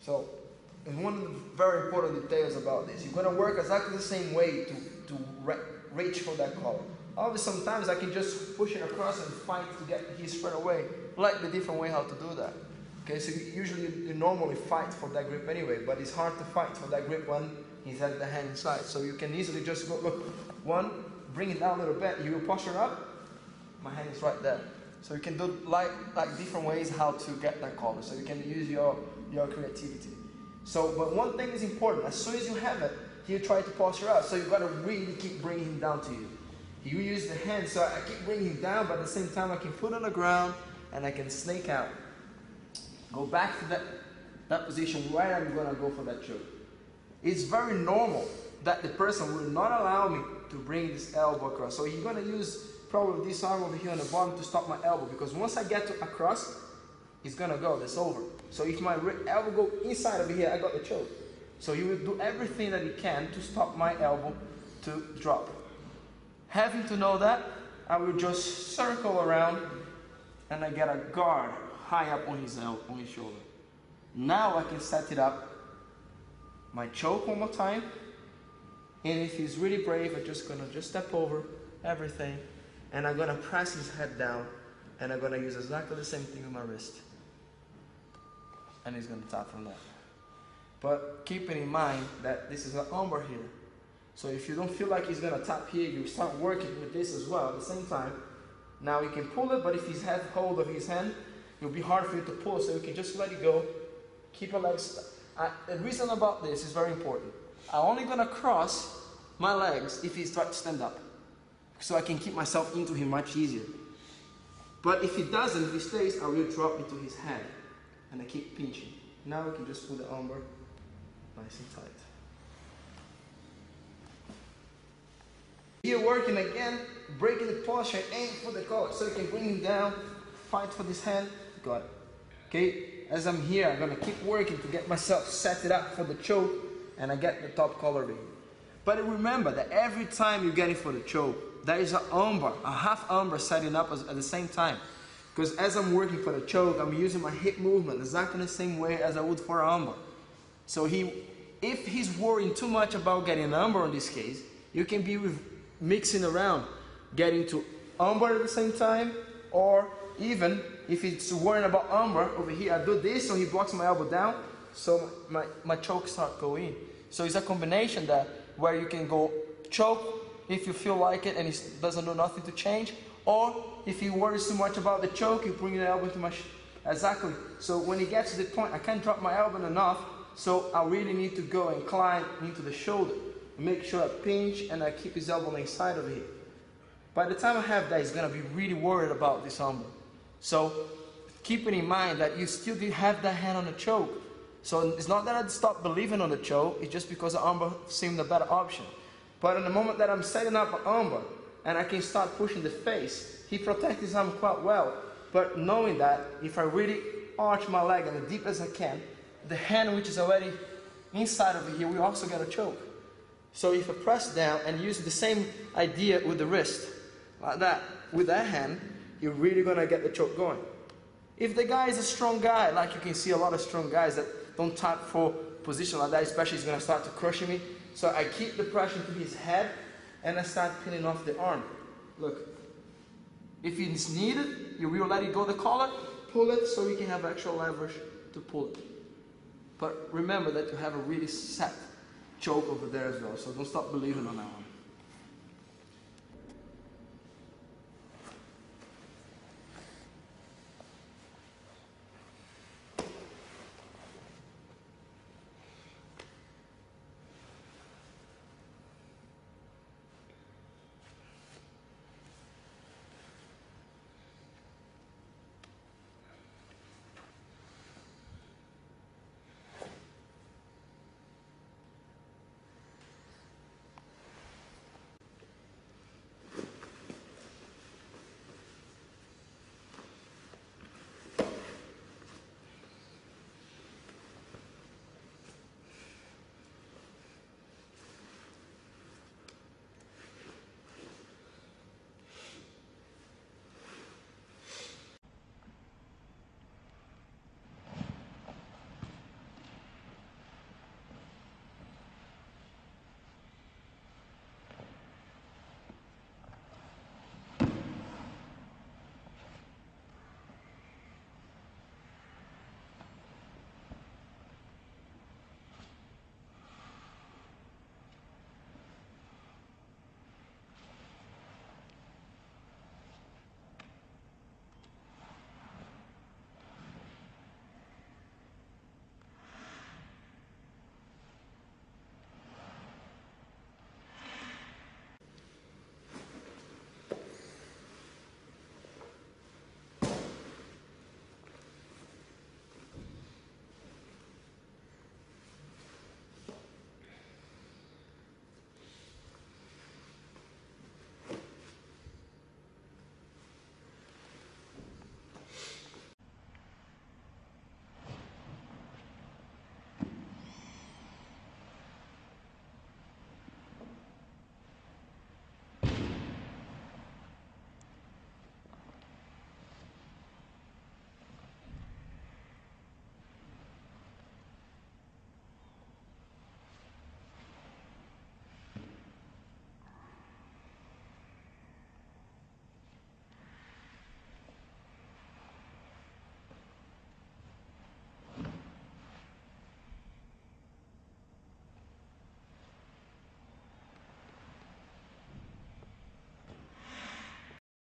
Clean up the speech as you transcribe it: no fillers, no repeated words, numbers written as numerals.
So, and one of the very important details about this, you're going to work exactly the same way to reach for that collar. Obviously, sometimes I can just push it across and fight to get his straight away. Like the different way how to do that. Okay, so you normally fight for that grip anyway, but it's hard to fight for that grip when he's had the hand inside. So you can easily just go, look, one, bring it down a little bit, you will posture up, my hand is right there. So you can do like different ways how to get that collar. So you can use your creativity. So, but one thing is important, as soon as you have it, he'll try to posture up. So you've got to really keep bringing him down to you. You use the hand, so I keep bringing him down, but at the same time I can put on the ground and I can snake out. Go back to that position where I'm going to go for that choke. It's very normal that the person will not allow me to bring this elbow across. So you're going to use probably this arm over here on the bottom to stop my elbow, because once I get to across, it's going to go, that's over. So if my elbow go inside over here, I got the choke. So you will do everything that you can to stop my elbow to drop. Having to know that, I will just circle around and I get a guard high up on his shoulder. Now I can set it up, my choke one more time, and if he's really brave, I'm just gonna step over everything, and I'm gonna press his head down, and I'm gonna use exactly the same thing with my wrist. And he's gonna tap from that. But keeping in mind that this is an umber here. So if you don't feel like he's gonna tap here, you start working with this as well at the same time. Now you can pull it, but if he's had hold of his hand, it'll be hard for you to pull, so you can just let it go. Keep your legs. The reason about this is very important. I'm only gonna cross my legs if he starts to stand up, so I can keep myself into him much easier. But if he doesn't, if he stays, I will drop into his hand, and I keep pinching. Now we can just pull the umber nice and tight. Here working again, breaking the posture, aim for the collar, so you can bring him down, fight for this hand, got it. Okay, as I'm here, I'm gonna keep working to get myself set it up for the choke, and I get the top collar in. But remember that every time you get it for the choke, there is a half umber setting up at the same time. Because as I'm working for the choke, I'm using my hip movement exactly the same way as I would for an umber. So if he's worrying too much about getting an umber in this case, you can be mixing around, getting to umber at the same time, or even if he's worrying about umber over here, I do this so he blocks my elbow down, so my choke start going. So it's a combination that where you can go choke if you feel like it and he doesn't do nothing to change, or if he worries too much about the choke, you bring the elbow into my exactly. So when he gets to the point, I can't drop my elbow enough, so I really need to go and climb into the shoulder. Make sure I pinch and I keep his elbow on the inside of here. By the time I have that, he's going to be really worried about this umber. So keeping in mind that you still did have that hand on the choke. So it's not that I stopped believing on the choke, it's just because the umber seemed a better option. But in the moment that I'm setting up an umber and I can start pushing the face, he protects his arm quite well. But knowing that if I really arch my leg as deep as I can, the hand which is already inside of here, we also get a choke. So if I press down and use the same idea with the wrist, like that, with that hand, you're really going to get the choke going. If the guy is a strong guy, like you can see a lot of strong guys that don't tap for position like that, especially he's going to start to crush me. So I keep the pressure to his head and I start pinning off the arm. Look, if it's needed, you will let it go the collar, pull it so you can have extra leverage to pull it. But remember that you have a really set choke over there as well, so don't stop believing on that one.